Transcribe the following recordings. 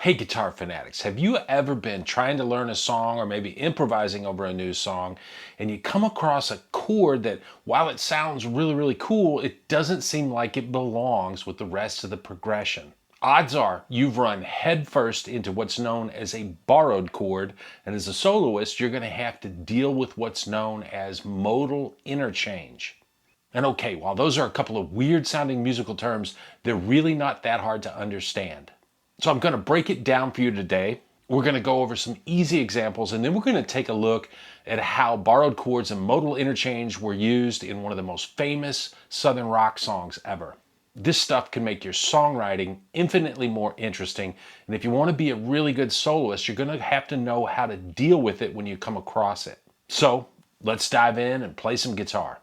Hey guitar fanatics, have you ever been trying to learn a song or maybe improvising over a new song and you come across a chord that while it sounds really cool, it doesn't seem like it belongs with the rest of the progression? Odds are you've run headfirst into what's known as a borrowed chord, and as a soloist you're going to have to deal with what's known as modal interchange. And okay, while those are a couple of weird sounding musical terms, they're really not that hard to understand. So I'm going to break it down for you today. We're going to go over some easy examples, and then we're going to take a look at how borrowed chords and modal interchange were used in one of the most famous Southern rock songs ever. This stuff can make your songwriting infinitely more interesting, and if you want to be a really good soloist, you're going to have to know how to deal with it when you come across it. So let's dive in and play some guitar.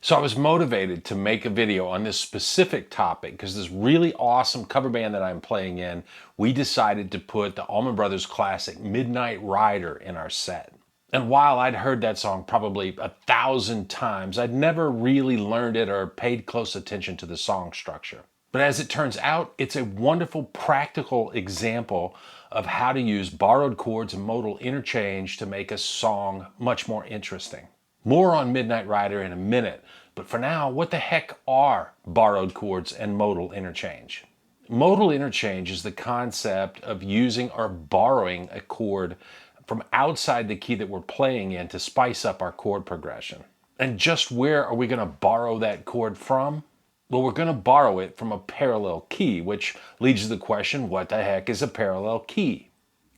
So I was motivated to make a video on this specific topic because this really awesome cover band that I'm playing in, we decided to put the Allman Brothers classic Midnight Rider in our set. And while I'd heard that song probably 1,000 times, I'd never really learned it or paid close attention to the song structure. But as it turns out, it's a wonderful practical example of how to use borrowed chords and modal interchange to make a song much more interesting. More on Midnight Rider in a minute, but for now, what the heck are borrowed chords and modal interchange? Modal interchange is the concept of using or borrowing a chord from outside the key that we're playing in to spice up our chord progression. And just where are we going to borrow that chord from? Well, we're going to borrow it from a parallel key, which leads to the question, what the heck is a parallel key?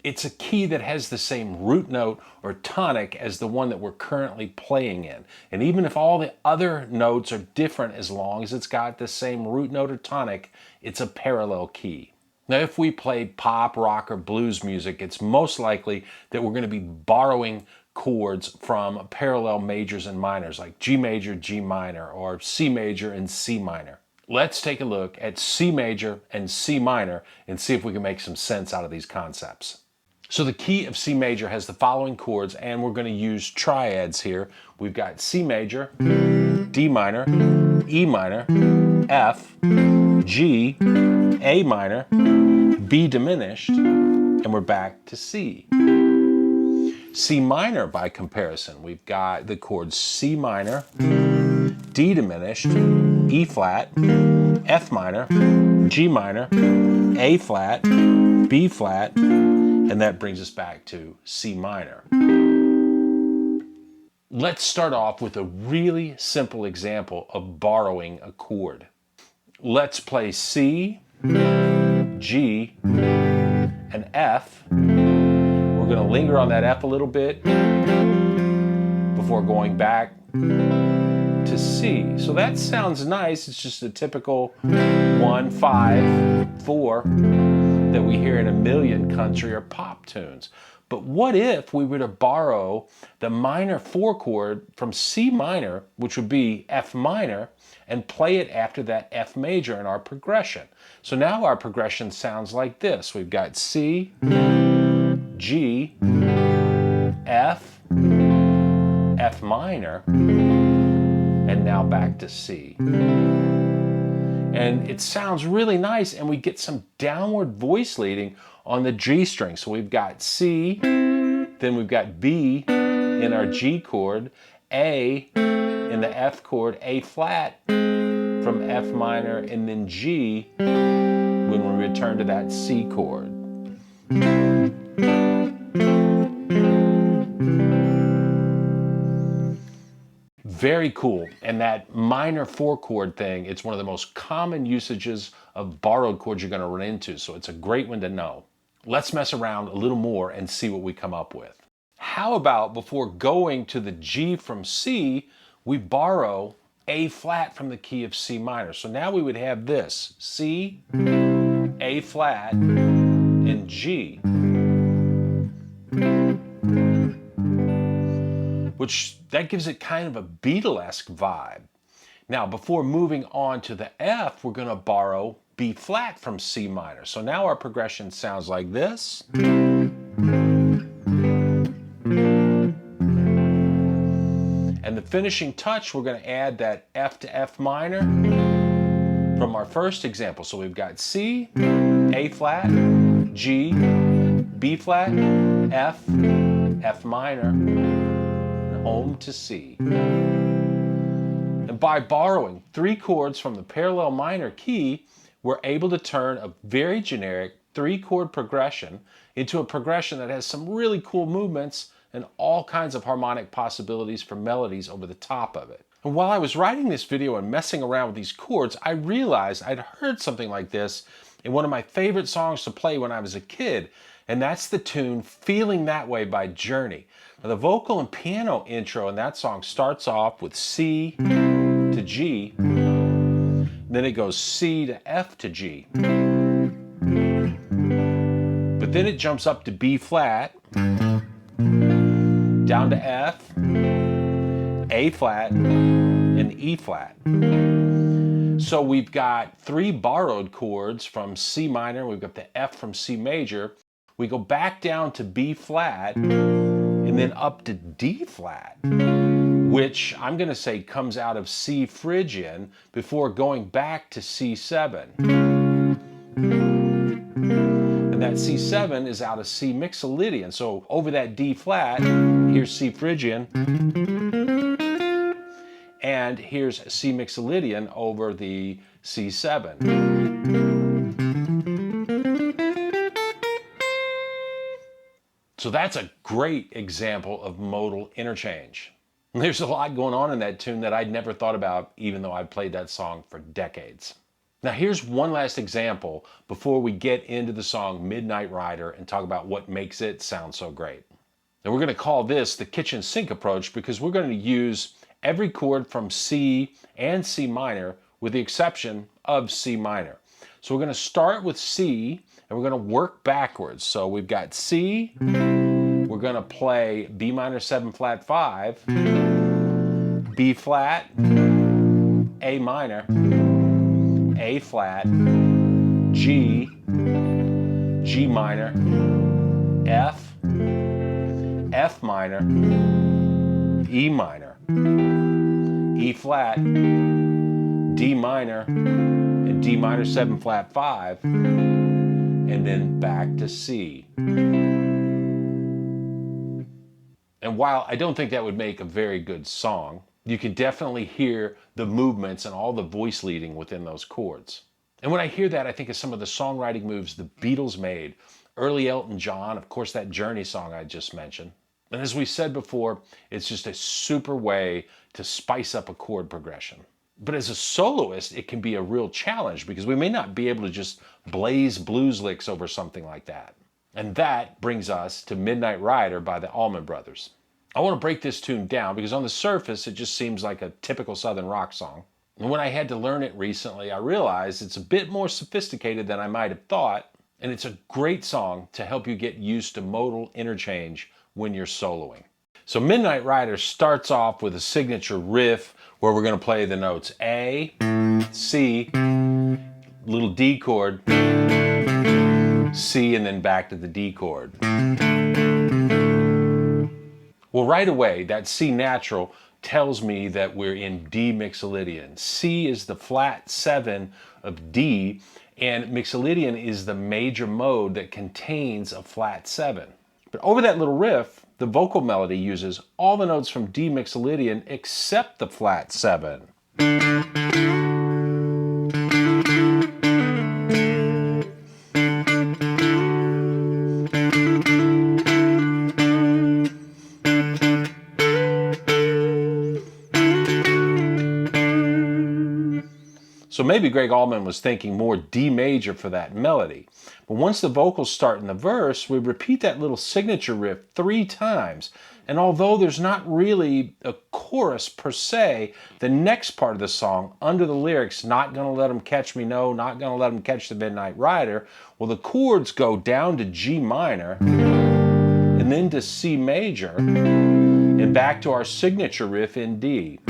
It's a key that has the same root note or tonic as the one that we're currently playing in. And even if all the other notes are different, as long as it's got the same root note or tonic, it's a parallel key. Now, if we play pop, rock, or blues music, it's most likely that we're going to be borrowing chords from parallel majors and minors, like G major, G minor, or C major and C minor. Let's take a look at C major and C minor and see if we can make some sense out of these concepts. So the key of C major has the following chords, and we're going to use triads here. We've got C major, D minor, E minor, F, G, A minor, B diminished, and we're back to C. C minor, by comparison, we've got the chords C minor, D diminished, E flat, F minor, G minor, A flat, B flat, and that brings us back to C minor. Let's start off with a really simple example of borrowing a chord. Let's play C, G, and F. We're going to linger on that F a little bit before going back to C. So that sounds nice. It's just a typical 1, 5, 4 that we hear in a million country or pop tunes. But what if we were to borrow the minor 4 chord from C minor, which would be F minor, and play it after that F major in our progression? So now our progression sounds like this. We've got C, G, F, F minor, and now back to C. And it sounds really nice, and we get some downward voice leading on the G string. So we've got C, then we've got B in our G chord, A in the F chord, A flat from F minor, and then G when we return to that C chord. Very cool. And that minor 4 chord thing, it's one of the most common usages of borrowed chords you're going to run into, so it's a great one to know. Let's mess around a little more and see what we come up with. How about before going to the G from C, we borrow A flat from the key of C minor. So now we would have this: C, A flat, and G. Which that gives it kind of a Beatlesque vibe. Now, before moving on to the F, we're going to borrow B flat from C minor. So now our progression sounds like this. And the finishing touch, we're going to add that F to F minor from our first example. So we've got C, A flat, G, B flat, F, F minor, and home to C. And by borrowing 3 chords from the parallel minor key, we're able to turn a very generic 3-chord progression into a progression that has some really cool movements and all kinds of harmonic possibilities for melodies over the top of it. And while I was writing this video and messing around with these chords, I realized I'd heard something like this in one of my favorite songs to play when I was a kid, and that's the tune Feeling That Way by Journey. Now, the vocal and piano intro in that song starts off with C to G, then it goes C to F to G. But then it jumps up to B flat, down to F, A flat, and E flat. So we've got 3 borrowed chords from C minor, we've got the F from C major, we go back down to B flat, and then up to D flat, which I'm going to say comes out of C Phrygian before going back to C7. And that C7 is out of C Mixolydian. So over that D flat, here's C Phrygian, and here's C Mixolydian over the C7. So that's a great example of modal interchange. There's a lot going on in that tune that I'd never thought about, even though I'd played that song for decades. Now here's one last example before we get into the song Midnight Rider and talk about what makes it sound so great. And we're going to call this the kitchen sink approach because we're going to use every chord from C and C minor with the exception of C minor. So we're going to start with C and we're going to work backwards. So we've got C, we're going to play B minor 7 flat 5, B flat, A minor, A flat, G, G minor, F, F minor, E minor, E flat, D minor, and D minor 7 flat 5, and then back to C. And while I don't think that would make a very good song, you can definitely hear the movements and all the voice leading within those chords. And when I hear that, I think of some of the songwriting moves the Beatles made, early Elton John, of course that Journey song I just mentioned. And as we said before, it's just a super way to spice up a chord progression. But as a soloist, it can be a real challenge because we may not be able to just blaze blues licks over something like that. And that brings us to Midnight Rider by the Allman Brothers. I want to break this tune down because on the surface, it just seems like a typical Southern rock song. And when I had to learn it recently, I realized it's a bit more sophisticated than I might have thought. And it's a great song to help you get used to modal interchange when you're soloing. So Midnight Rider starts off with a signature riff where we're going to play the notes A, C, little D chord, C, and then back to the D chord. Well, right away, that C natural tells me that we're in D Mixolydian. C is the flat 7 of D, and Mixolydian is the major mode that contains a flat 7. But over that little riff, the vocal melody uses all the notes from D Mixolydian except the flat 7. So maybe Greg Allman was thinking more D major for that melody. But once the vocals start in the verse, we repeat that little signature riff 3 times. And although there's not really a chorus per se, the next part of the song, under the lyrics, not gonna let them catch me, no, not gonna let them catch the Midnight Rider, well, the chords go down to G minor, and then to C major, and back to our signature riff in D.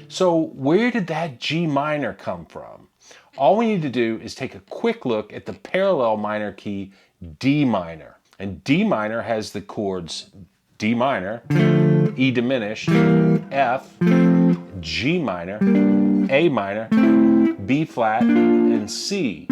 So where did that G minor come from? All we need to do is take a quick look at the parallel minor key D minor. And D minor has the chords D minor, E diminished, F, G minor, A minor, B flat, and C.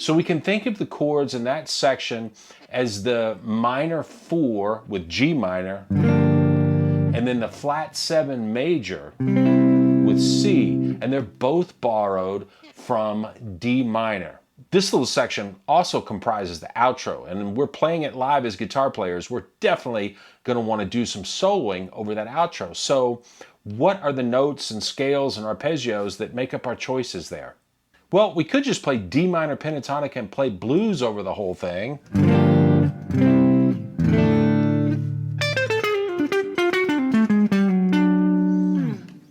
So we can think of the chords in that section as the minor 4 with G minor, and then the flat 7 major with C, and they're both borrowed from D minor. This little section also comprises the outro, and we're playing it live as guitar players. We're definitely going to want to do some soloing over that outro. So what are the notes and scales and arpeggios that make up our choices there? Well, we could just play D minor pentatonic and play blues over the whole thing.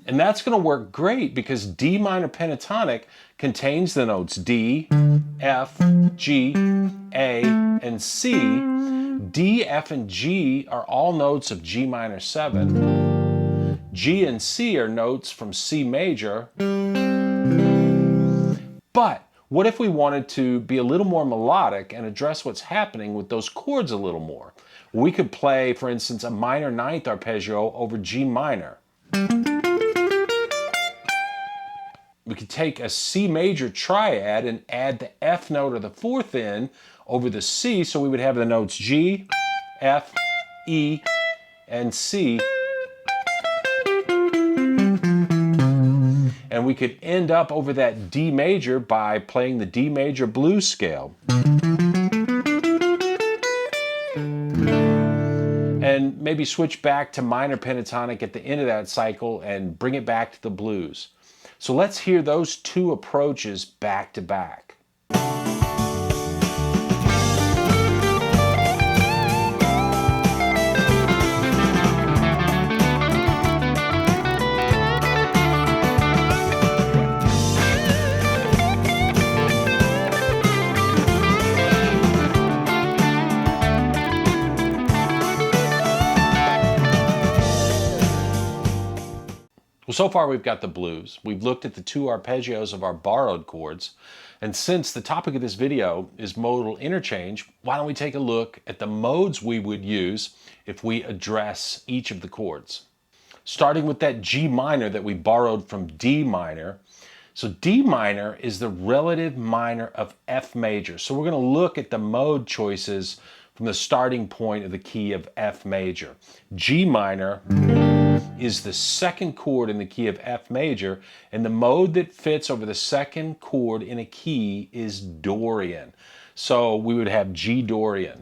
And that's going to work great because D minor pentatonic contains the notes D, F, G, A, and C. D, F, and G are all notes of G minor 7. G and C are notes from C major. But what if we wanted to be a little more melodic and address what's happening with those chords a little more? We could play, for instance, a minor 9th arpeggio over G minor. We could take a C major triad and add the F note or the 4th in over the C, so we would have the notes G, F, E, and C. And we could end up over that D major by playing the D major blues scale. And maybe switch back to minor pentatonic at the end of that cycle and bring it back to the blues. So let's hear those two approaches back to back. Well, so far we've got the blues. We've looked at the 2 arpeggios of our borrowed chords. And since the topic of this video is modal interchange, why don't we take a look at the modes we would use if we address each of the chords. Starting with that G minor that we borrowed from D minor. So D minor is the relative minor of F major. So we're going to look at the mode choices from the starting point of the key of F major. G minor is the 2nd chord in the key of F major, and the mode that fits over the 2nd chord in a key is Dorian. So we would have G Dorian.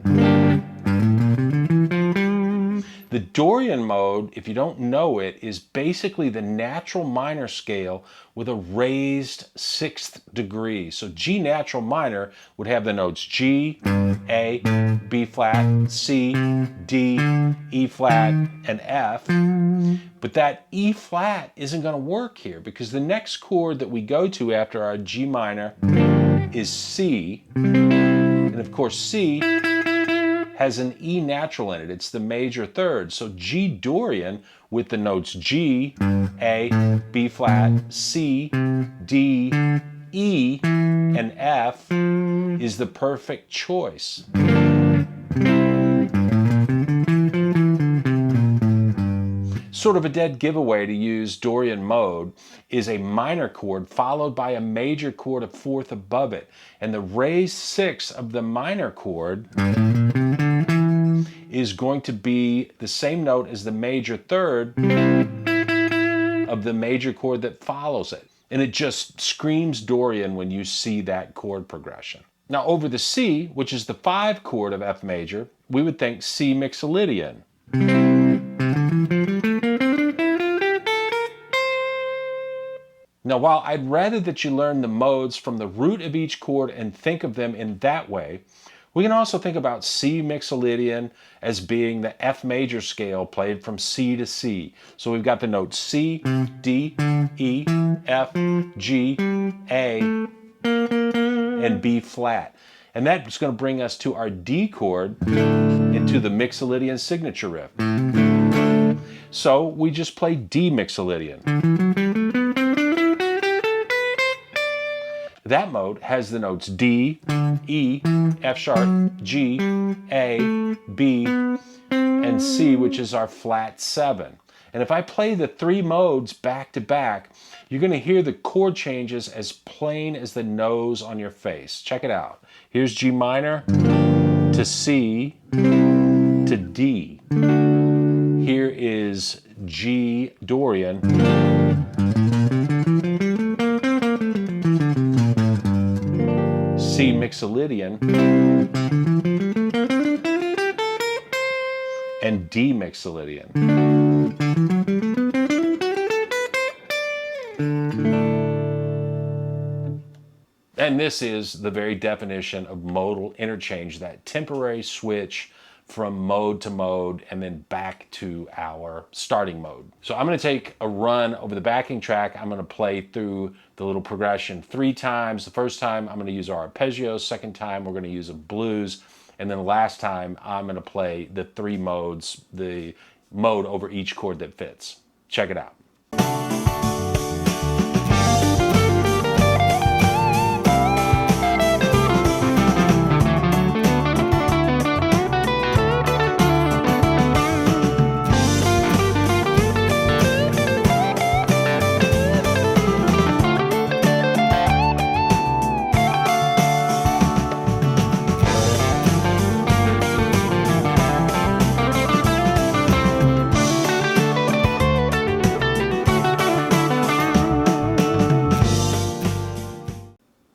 The Dorian mode, if you don't know it, is basically the natural minor scale with a raised 6th degree. So G natural minor would have the notes G, A, B flat, C, D, E flat, and F. But that E flat isn't going to work here because the next chord that we go to after our G minor is C. And of course C has an E natural in it. It's the major 3rd. So G Dorian with the notes G, A, B flat, C, D, E, and F is the perfect choice. Sort of a dead giveaway to use Dorian mode is a minor chord followed by a major chord a 4th above it. And the raised 6 of the minor chord is going to be the same note as the major 3rd of the major chord that follows it. And it just screams Dorian when you see that chord progression. Now over the C, which is the 5 chord of F major, we would think C mixolydian. Now, while I'd rather that you learn the modes from the root of each chord and think of them in that way, we can also think about C mixolydian as being the F major scale played from C to C. So we've got the notes C, D, E, F, G, A, and B flat. And that's going to bring us to our D chord into the mixolydian signature riff. So we just play D mixolydian. That mode has the notes D, E, F sharp, G, A, B, and C, which is our flat 7. And if I play the three modes back to back, you're going to hear the chord changes as plain as the nose on your face. Check it out. Here's G minor to C to D. Here is G Dorian. C Mixolydian. And D Mixolydian. And this is the very definition of modal interchange, that temporary switch from mode to mode and then back to our starting mode. So I'm going to take a run over the backing track. I'm going to play through the little progression 3 times. The first time I'm going to use our arpeggios. Second time we're going to use a blues. And then the last time I'm going to play the 3 modes, the mode over each chord that fits. Check it out.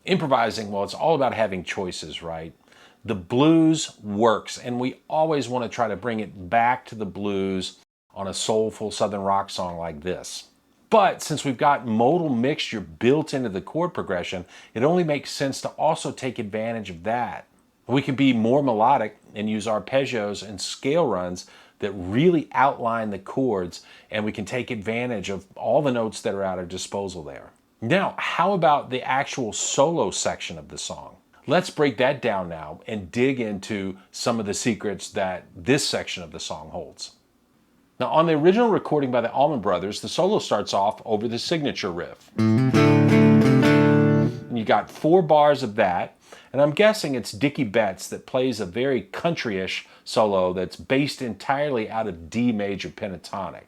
Improvising, well, it's all about having choices, right? The blues works, and we always want to try to bring it back to the blues on a soulful Southern rock song like this. But since we've got modal mixture built into the chord progression, it only makes sense to also take advantage of that. We can be more melodic and use arpeggios and scale runs that really outline the chords, and we can take advantage of all the notes that are at our disposal there. Now, how about the actual solo section of the song? Let's break that down now and dig into some of the secrets that this section of the song holds. Now, on the original recording by the Allman Brothers, the solo starts off over the signature riff. And you got 4 bars of that, and I'm guessing it's Dickie Betts that plays a very country-ish solo that's based entirely out of D major pentatonic.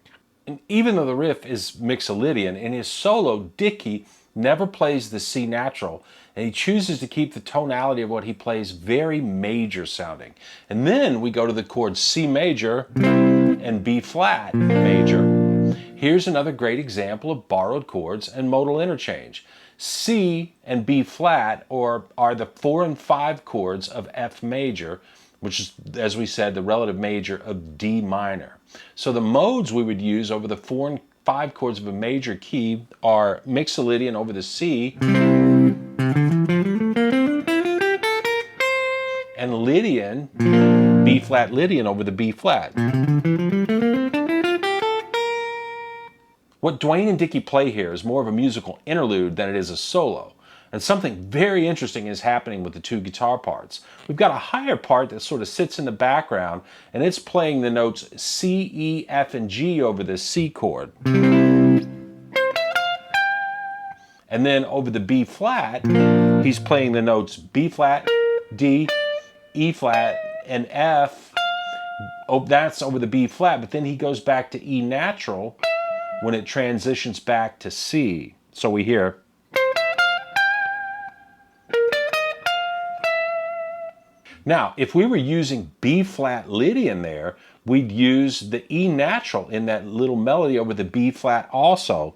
And even though the riff is Mixolydian, in his solo, Dickie never plays the C natural, and he chooses to keep the tonality of what he plays very major sounding. And then we go to the chords C major and B flat major. Here's another great example of borrowed chords and modal interchange. C and B flat are the 4 and 5 chords of F major, which is, as we said, the relative major of D minor. So the modes we would use over the 4 and 5 chords of a major key are Mixolydian over the C and Lydian, B flat Lydian over the B flat. What Dwayne and Dickie play here is more of a musical interlude than it is a solo. And something very interesting is happening with the 2 guitar parts. We've got a higher part that sort of sits in the background, and it's playing the notes C, E, F, and G over the C chord. And then over the B flat, he's playing the notes B flat, D, E flat, and F. Oh, that's over the B flat, but then he goes back to E natural when it transitions back to C. So we hear. Now, if we were using B flat Lydian there, we'd use the E natural in that little melody over the B flat also.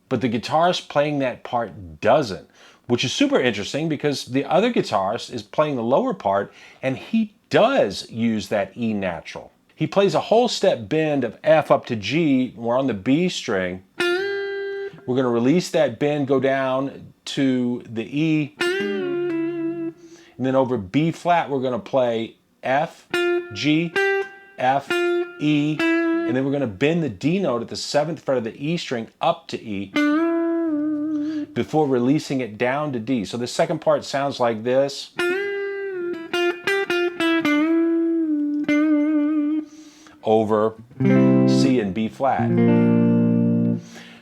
But the guitarist playing that part doesn't, which is super interesting because the other guitarist is playing the lower part and he does use that E natural. He plays a whole step bend of F up to G. We're on the B string. We're going to release that bend, go down to the E. And then over B flat, we're going to play F, G, F, E, and then we're going to bend the D note at the 7th fret of the E string up to E before releasing it down to D. So the second part sounds like this. Over C and B flat.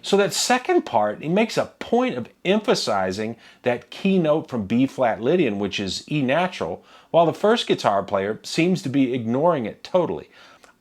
So that second part, it makes a point of emphasizing that key note from B flat Lydian, which is E natural, while the first guitar player seems to be ignoring it totally.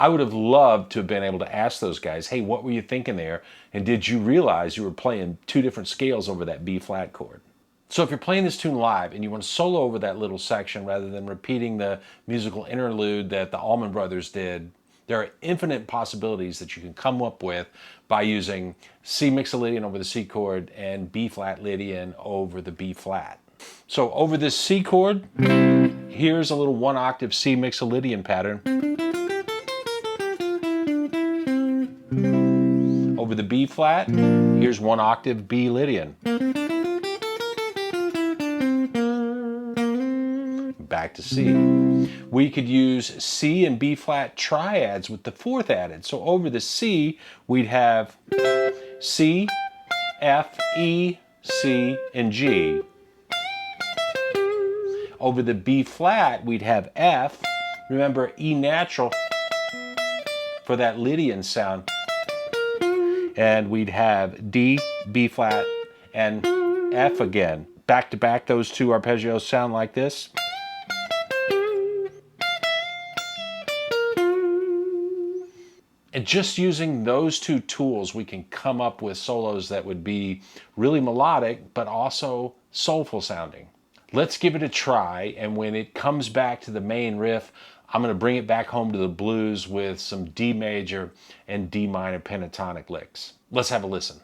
I would have loved to have been able to ask those guys, hey, what were you thinking there? And did you realize you were playing two different scales over that B flat chord? So if you're playing this tune live and you want to solo over that little section rather than repeating the musical interlude that the Allman Brothers did, there are infinite possibilities that you can come up with by using C mixolydian over the C chord and B flat Lydian over the B flat. So over this C chord, here's a little 1 octave C mixolydian pattern. Over the B flat, here's 1 octave B Lydian. Back to C. We could use C and B flat triads with the 4th added. So over the C, we'd have C, F, E, C, and G. Over the B flat, we'd have F. Remember, E natural for that Lydian sound. And we'd have D, B flat, and F again. Back to back, those two arpeggios sound like this. And just using those two tools, we can come up with solos that would be really melodic, but also soulful sounding. Let's give it a try, and when it comes back to the main riff, I'm going to bring it back home to the blues with some D major and D minor pentatonic licks. Let's have a listen.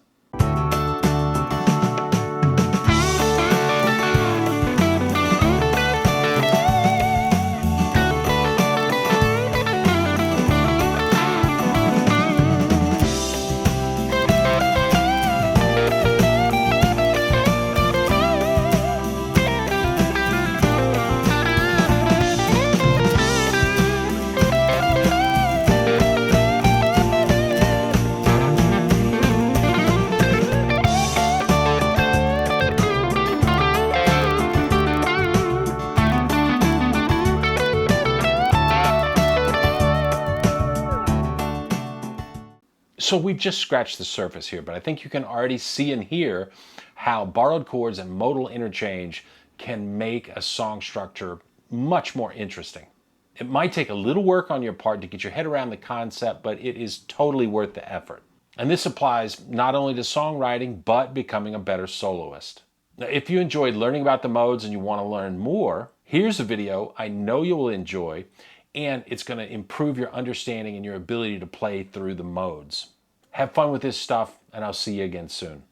So we've just scratched the surface here, but I think you can already see and hear how borrowed chords and modal interchange can make a song structure much more interesting. It might take a little work on your part to get your head around the concept, but it is totally worth the effort. And this applies not only to songwriting, but becoming a better soloist. Now, if you enjoyed learning about the modes and you want to learn more, here's a video I know you will enjoy, and it's going to improve your understanding and your ability to play through the modes. Have fun with this stuff, and I'll see you again soon.